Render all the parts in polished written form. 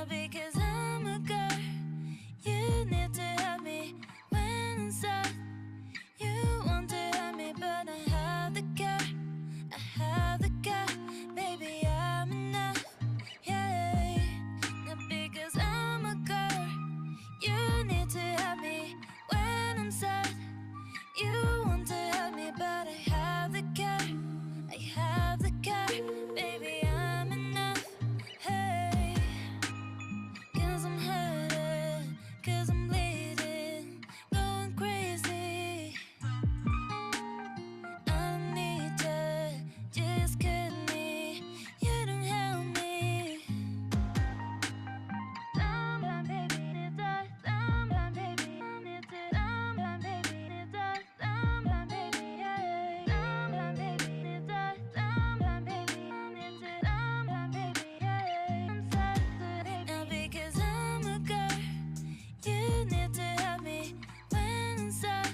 Now because I'm a girl, you need to help me when I'm sad. You want to help me, but I have the care. I have the care, baby, I'm enough, yeah. Now because I'm a girl, you need to help me when I'm sad. You want to help me, but I have the care. I have the care, baby, I'm enough, hey. Cause I'm hurting, cause I'm bleeding, going crazy. I don't need you, just cut me. You don't help me. Someone baby need us, someone baby need to, someone baby need us, someone baby, yeah. Someone baby need us, someone baby need to, someone baby, yeah. I'm sad now because I'm a girl. You need to help me when I'm sad.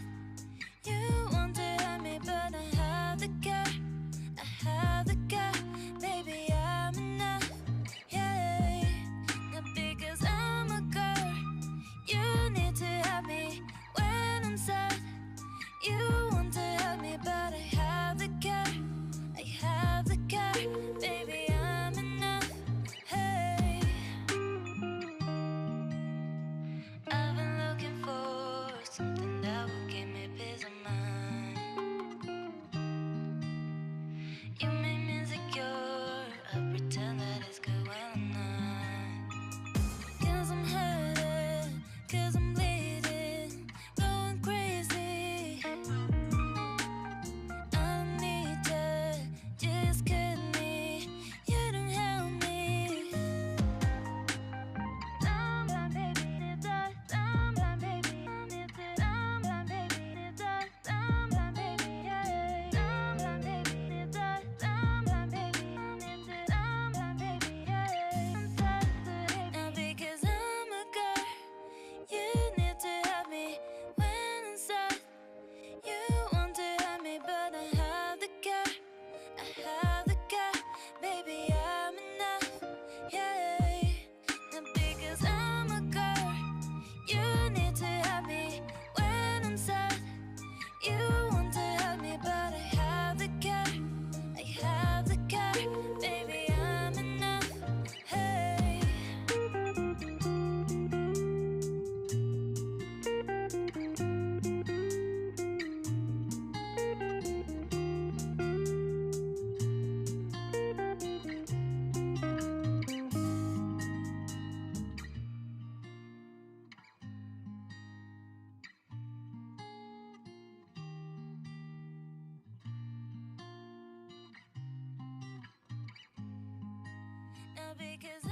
You want to help me, but I have the care. I have the care, baby, I'm enough, yeah. Now because I'm a girl, you need to help me when I'm sad. You want to help me, but I have the care. I have the care, baby, I'm enough, hey. I've been looking for something that will give me peace of mind. You make me insecure, I pretend that it's good when I'm not. Cause I'm hurting, cause I'm bleeding, going crazy. I don't need you, just cut me. You don't help me. Someone baby need us, someone baby need to, someone baby need us, someone baby, yeah. Someone baby need us, someone baby need to, someone baby, yeah. I'm sad now because I'm a girl. You need to help me when I'm sad. You want to help me, but I have the care. I have the care, baby, I'm enough, yeah. Now because I'm a girl, you need to help me when I'm sad. You want to help me, but I have the care. I have the care, baby, I'm enough, hey. Now because